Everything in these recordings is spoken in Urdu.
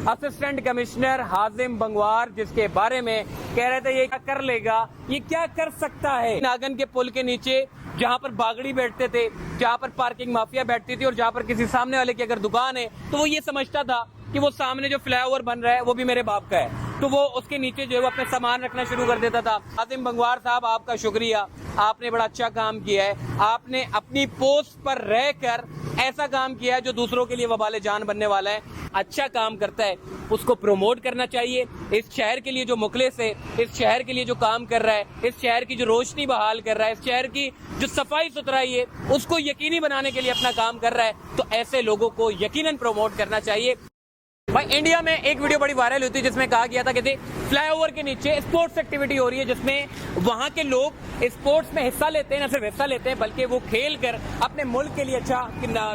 اسسٹنٹ کمشنر حازم بنگوار جس کے بارے میں کہہ رہے تھے یہ کیا کر لے گا, یہ کیا کر سکتا ہے. ناگن کے پل کے نیچے جہاں پر باگڑی بیٹھتے تھے, جہاں پر پارکنگ مافیا بیٹھتی تھی اور جہاں پر کسی سامنے والے کی اگر دکان ہے تو وہ یہ سمجھتا تھا کہ وہ سامنے جو فلائی اوور بن رہا ہے وہ بھی میرے باپ کا ہے, تو وہ اس کے نیچے جو ہے وہ اپنے سامان رکھنا شروع کر دیتا تھا. حازم بنگوار صاحب آپ کا شکریہ, آپ نے بڑا اچھا کام کیا ہے. آپ نے اپنی پوسٹ پر رہ کر ایسا کام کیا ہے جو دوسروں کے لیے وبال جان بننے والا ہے. اچھا کام کرتا ہے اس کو پروموٹ کرنا چاہیے. اس شہر کے لیے جو مخلص ہے, اس شہر کے لیے جو کام کر رہا ہے, اس شہر کی جو روشنی بحال کر رہا ہے, اس شہر کی جو صفائی ستھرائی ہے اس کو یقینی بنانے کے لیے اپنا کام کر رہا ہے, تو ایسے لوگوں کو یقیناً پروموٹ کرنا چاہیے. بھائی انڈیا میں ایک ویڈیو بڑی وائرل ہوتی ہے جس میں کہا گیا تھا کہ فلائی اوور کے نیچے اسپورٹس ایکٹیویٹی ہو رہی ہے جس میں وہاں کے لوگ اسپورٹس میں حصہ لیتے ہیں, نہ صرف حصہ لیتے ہیں بلکہ وہ کھیل کر اپنے ملک کے لیے اچھا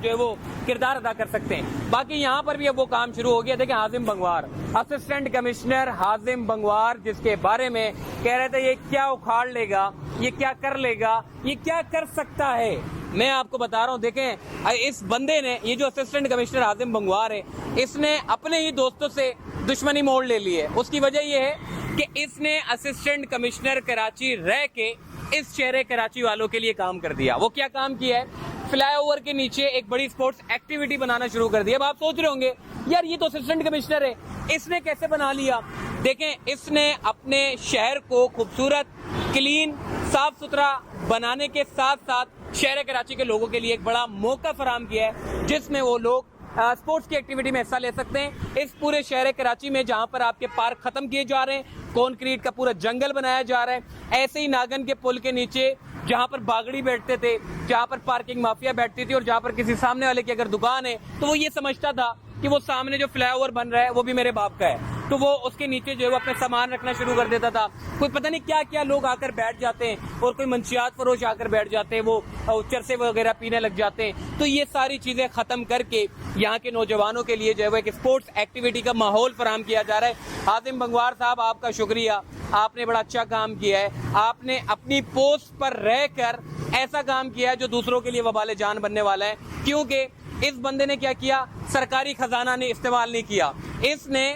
جو ہے وہ کردار ادا کر سکتے ہیں. باقی یہاں پر بھی اب وہ کام شروع ہو گیا تھا کہ حازم بنگوار, اسسٹنٹ کمشنر حازم بنگوار جس کے بارے میں کہہ رہے تھے یہ کیا اکھاڑ لے گا, یہ کیا کر لے گا, یہ کیا کر سکتا ہے. میں آپ کو بتا رہا ہوں, دیکھیں اس بندے نے, یہ جو اسسٹنٹ کمشنر حازم بنگوار ہے, اس نے اپنے ہی دوستوں سے دشمنی موڑ لے لی ہے. اس کی وجہ یہ ہے کہ اس نے اسسٹنٹ کمشنر کراچی رہ کے اس شہر کراچی والوں کے لیے کام کر دیا. وہ کیا کام کیا ہے, فلائی اوور کے نیچے ایک بڑی سپورٹس ایکٹیویٹی بنانا شروع کر دیا. اب آپ سوچ رہے ہوں گے یار یہ تو اسسٹنٹ کمشنر ہے, اس نے کیسے بنا لیا. دیکھیں اس نے اپنے شہر کو خوبصورت, کلین, صاف ستھرا بنانے کے ساتھ ساتھ شہر کراچی کے لوگوں کے لیے ایک بڑا موقع فراہم کیا ہے جس میں وہ لوگ اسپورٹس کی ایکٹیویٹی میں حصہ لے سکتے ہیں. اس پورے شہر کراچی میں جہاں پر آپ کے پارک ختم کیے جا رہے ہیں, کانکریٹ کا پورا جنگل بنایا جا رہا ہے, ایسے ہی ناگن کے پل کے نیچے جہاں پر باگڑی بیٹھتے تھے, جہاں پر پارکنگ مافیا بیٹھتی تھی اور جہاں پر کسی سامنے والے کی اگر دکان ہے تو وہ یہ سمجھتا تھا کہ وہ سامنے جو فلائی اوور بن رہا ہے وہ بھی میرے باپ کا ہے, تو وہ اس کے نیچے جو ہے وہ اپنے سامان رکھنا شروع کر دیتا تھا. کوئی پتہ نہیں کیا کیا لوگ آ کر بیٹھ جاتے ہیں اور کوئی منشیات فروش آ کر بیٹھ جاتے ہیں, وہ چرسے وغیرہ پینے لگ جاتے ہیں. تو یہ ساری چیزیں ختم کر کے یہاں کے نوجوانوں کے لیے جو ہے وہ ایک اسپورٹس ایکٹیویٹی کا ماحول فراہم کیا جا رہا ہے. حازم بنگوار صاحب آپ کا شکریہ, آپ نے بڑا اچھا کام کیا ہے. آپ نے اپنی پوسٹ پر رہ کر ایسا کام کیا ہے جو دوسروں کے لیے وبال جان بننے والا ہے. کیونکہ اس بندے نے کیا کیا, سرکاری خزانہ نے استعمال نہیں کیا, اس نے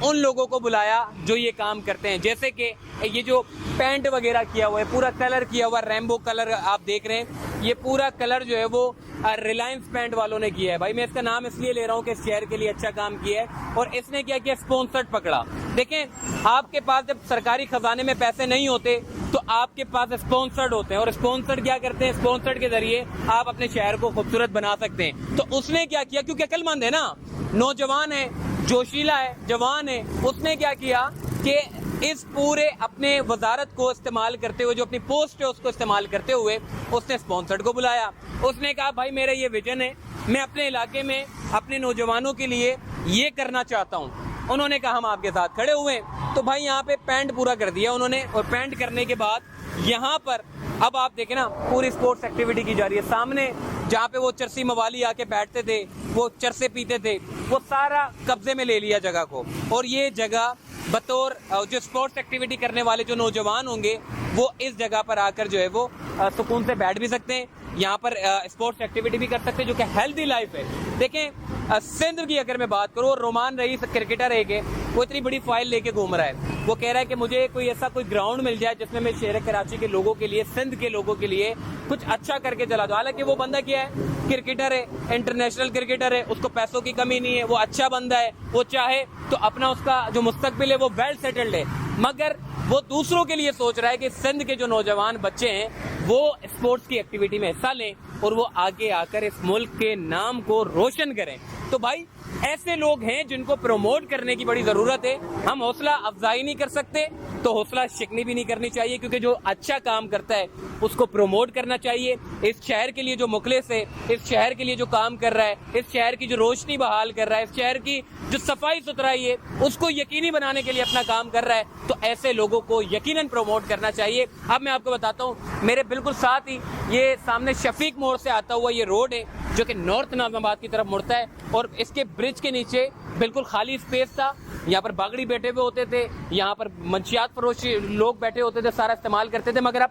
ان لوگوں کو بلایا جو یہ کام کرتے ہیں. جیسے کہ یہ جو پینٹ وغیرہ کیا ہوا ہے, پورا کلر کیا ہوا, ریمبو کلر آپ دیکھ رہے ہیں, یہ پورا کلر جو ہے وہ ریلائنس پینٹ والوں نے کیا ہے. بھائی میں اس کا نام اس لیے لے رہا ہوں کہ اس شہر کے لیے اچھا کام کیا ہے. اور اس نے کیا کیا, اسپانسرڈ پکڑا. دیکھیں آپ کے پاس جب سرکاری خزانے میں پیسے نہیں ہوتے تو آپ کے پاس اسپانسرڈ ہوتے ہیں, اور اسپانسرڈ کیا کرتے ہیں, اسپانسرڈ کے ذریعے آپ اپنے شہر کو خوبصورت بنا سکتے ہیں. تو اس نے کیا کیا, کیونکہ عقل مند ہے نا, نوجوان ہے, جوشیلا ہے, جوان ہے, اس نے کیا کیا کہ اس پورے اپنے وزارت کو استعمال کرتے ہوئے, جو اپنی پوسٹ ہے اس کو استعمال کرتے ہوئے اس نے اسپانسرڈ کو بلایا. اس نے کہا بھائی میرا یہ ویژن ہے, میں اپنے علاقے میں اپنے نوجوانوں کے لیے یہ کرنا چاہتا ہوں. انہوں نے کہا ہم آپ کے ساتھ کھڑے ہوئے. تو بھائی یہاں پہ پینٹ پورا کر دیا انہوں نے, اور پینٹ کرنے کے بعد یہاں پر اب آپ دیکھیں نا پوری اسپورٹس ایکٹیویٹی کی جا رہی ہے. سامنے جہاں پہ وہ چرسی موالی آ کے بیٹھتے تھے, وہ چرسے پیتے تھے, وہ سارا قبضے میں لے لیا جگہ کو. اور یہ جگہ بطور جو اسپورٹس ایکٹیویٹی کرنے والے جو نوجوان ہوں گے وہ اس جگہ پر آ کر جو ہے وہ سکون سے بیٹھ بھی سکتے ہیں, یہاں پر اسپورٹس ایکٹیویٹی بھی کر سکتے ہیں جو کہ ہیلدی لائف ہے. دیکھیں سندھ کی اگر میں بات کروں, رومان رئیس کرکٹر ہے کہ وہ اتنی بڑی فائل لے کے گھوم رہا ہے. وہ کہہ رہا ہے کہ مجھے کوئی ایسا کوئی گراؤنڈ مل جائے جس میں میں شہر کراچی کے لوگوں کے لیے, سندھ کے لوگوں کے لیے کچھ اچھا کر کے چلا دوں. حالانکہ وہ بندہ کیا ہے, کرکٹر ہے, انٹرنیشنل کرکٹر ہے, اس کو پیسوں کی کمی نہیں ہے, وہ اچھا بندہ ہے, وہ چاہے تو اپنا اس کا جو مستقبل ہے وہ ویل سیٹلڈ ہے. مگر وہ دوسروں کے لیے سوچ رہا ہے کہ سندھ کے جو نوجوان بچے ہیں وہ اسپورٹس کی ایکٹیویٹی میں حصہ لیں اور وہ آگے آ کر اس ملک کے نام کو روشن کریں. تو بھائی ایسے لوگ ہیں جن کو پروموٹ کرنے کی بڑی ضرورت ہے. ہم حوصلہ افزائی نہیں کر سکتے تو حوصلہ شکنی بھی نہیں کرنی چاہیے, کیونکہ جو اچھا کام کرتا ہے اس کو پروموٹ کرنا چاہیے. اس شہر کے لیے جو مخلص ہے, اس شہر کے لیے جو کام کر رہا ہے, اس شہر کی جو روشنی بحال کر رہا ہے, اس شہر کی جو صفائی ستھرائی ہے اس کو یقینی بنانے کے لیے اپنا کام کر رہا ہے, تو ایسے لوگوں کو یقیناً پروموٹ کرنا چاہیے. اب میں آپ کو بتاتا ہوں, میرے بالکل ساتھ ہی یہ سامنے شفیق موڑ سے آتا ہوا یہ روڈ ہے جو کہ نارتھ نظام آباد کی طرف مڑتا ہے, اور اس کے برج کے نیچے بالکل خالی اسپیس تھا. یہاں پر باگڑی بیٹھے ہوئے ہوتے تھے, یہاں پر منشیات فروش لوگ بیٹھے ہوتے تھے, سارا استعمال کرتے تھے. مگر اب